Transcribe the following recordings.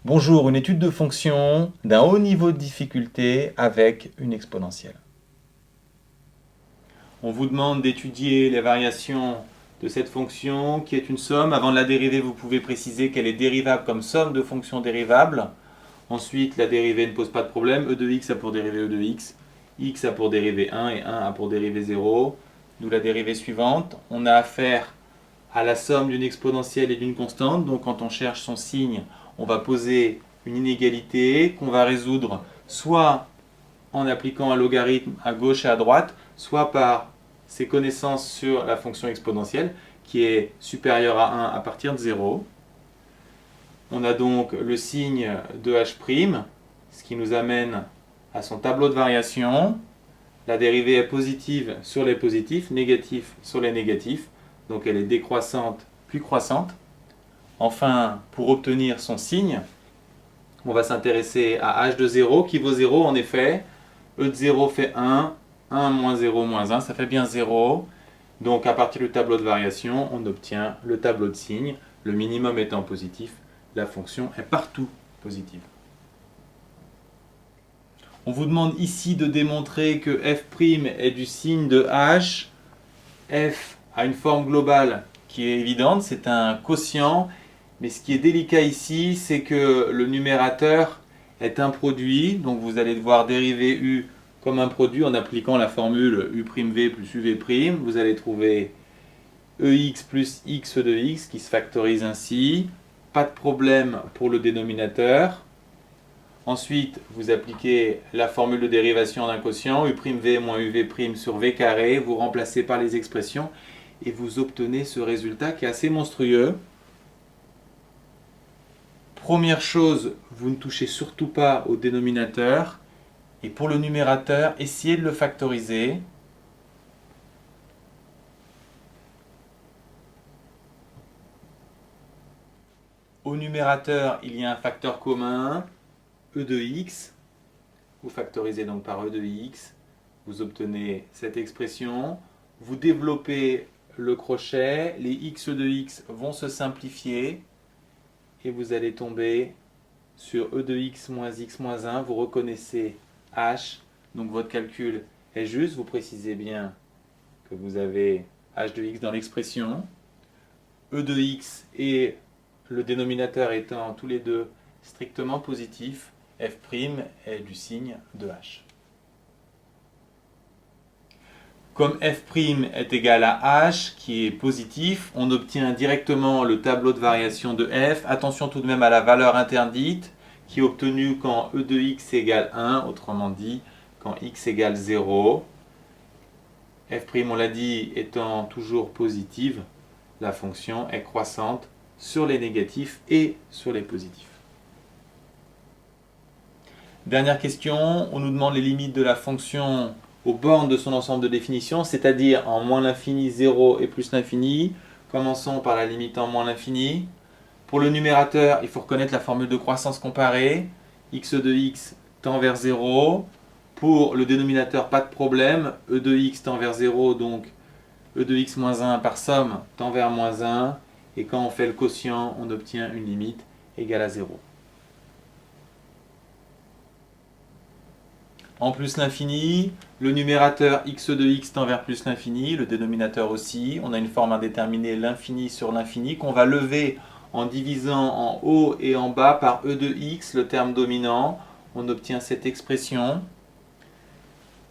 Bonjour, une étude de fonction d'un haut niveau de difficulté avec une exponentielle. On vous demande d'étudier les variations de cette fonction qui est une somme. Avant de la dériver, vous pouvez préciser qu'elle est dérivable comme somme de fonctions dérivables. Ensuite, la dérivée ne pose pas de problème. E de x a pour dérivée e de x a pour dérivée 1 et 1 a pour dérivée 0. D'où la dérivée suivante. On a affaire à la somme d'une exponentielle et d'une constante. Donc quand on cherche son signe, on va poser une inégalité qu'on va résoudre soit en appliquant un logarithme à gauche et à droite, soit par ses connaissances sur la fonction exponentielle qui est supérieure à 1 à partir de 0. On a donc le signe de h', ce qui nous amène à son tableau de variation. La dérivée est positive sur les positifs, négative sur les négatifs, donc elle est décroissante puis croissante. Enfin, pour obtenir son signe, on va s'intéresser à h de 0 qui vaut 0 en effet. E de 0 fait 1, 1 moins 0 moins 1, ça fait bien 0. Donc à partir du tableau de variation, on obtient le tableau de signes. Le minimum étant positif, la fonction est partout positive. On vous demande ici de démontrer que f' est du signe de h. F a une forme globale qui est évidente, c'est un quotient. Mais ce qui est délicat ici, c'est que le numérateur est un produit. Donc vous allez devoir dériver u comme un produit en appliquant la formule u'v plus uv'. Vous allez trouver ex plus x de x qui se factorise ainsi. Pas de problème pour le dénominateur. Ensuite, vous appliquez la formule de dérivation d'un quotient, u'v moins uv' sur v carré. Vous remplacez par les expressions et vous obtenez ce résultat qui est assez monstrueux. Première chose, vous ne touchez surtout pas au dénominateur. Et pour le numérateur, essayez de le factoriser. Au numérateur, il y a un facteur commun, e de x. Vous factorisez donc par e de x. Vous obtenez cette expression. Vous développez le crochet. Les x de x vont se simplifier. Et vous allez tomber sur e de x moins 1. Vous reconnaissez h. Donc votre calcul est juste. Vous précisez bien que vous avez h de x dans l'expression. E de x et le dénominateur étant tous les deux strictement positifs, f' est du signe de h. Comme f' est égal à h, qui est positif, on obtient directement le tableau de variation de f. Attention tout de même à la valeur interdite, qui est obtenue quand e de x égale 1, autrement dit, quand x égale 0. f', on l'a dit, étant toujours positive, la fonction est croissante sur les négatifs et sur les positifs. Dernière question, on nous demande les limites de la fonction aux bornes de son ensemble de définition, c'est-à-dire en moins l'infini, 0 et plus l'infini. Commençons par la limite en moins l'infini. Pour le numérateur, il faut reconnaître la formule de croissance comparée. X de x tend vers 0. Pour le dénominateur, pas de problème. E de x tend vers 0, donc e de x moins 1 par somme tend vers moins 1. Et quand on fait le quotient, on obtient une limite égale à 0. En plus l'infini, le numérateur x de x tend vers plus l'infini, le dénominateur aussi. On a une forme indéterminée, l'infini sur l'infini, qu'on va lever en divisant en haut et en bas par e de x, le terme dominant. On obtient cette expression.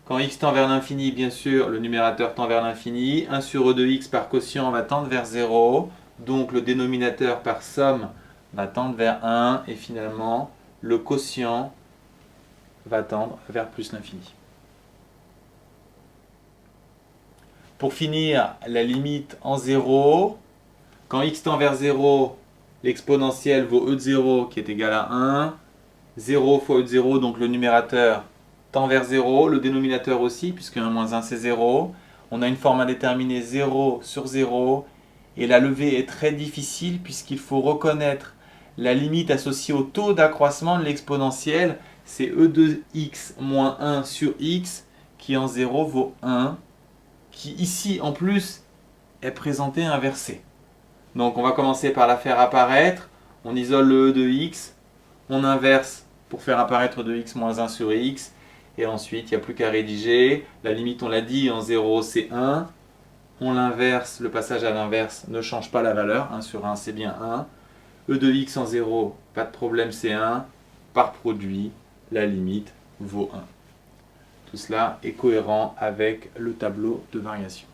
Quand x tend vers l'infini, bien sûr, le numérateur tend vers l'infini. 1 sur e de x par quotient va tendre vers 0. Donc le dénominateur par somme va tendre vers 1. Et finalement, le quotient va tendre vers plus l'infini. Pour finir, la limite en 0. Quand x tend vers 0, l'exponentielle vaut e de 0 qui est égal à 1. 0 fois e de 0, donc le numérateur tend vers 0. Le dénominateur aussi, puisque 1 moins 1 c'est 0. On a une forme indéterminée 0 sur 0. Et la levée est très difficile puisqu'il faut reconnaître la limite associée au taux d'accroissement de l'exponentielle. C'est e de x moins 1 sur x qui en 0 vaut 1, qui ici en plus est présenté inversé. Donc on va commencer par la faire apparaître. On isole le e de x, On inverse pour faire apparaître 2x moins 1 sur x. Et ensuite, il n'y a plus qu'à rédiger. La limite, on l'a dit, en 0, c'est 1. On l'inverse, le passage à l'inverse ne change pas la valeur. 1 sur 1, c'est bien 1. E de x en 0, pas de problème, c'est 1. Par produit, la limite vaut 1. Tout cela est cohérent avec le tableau de variation.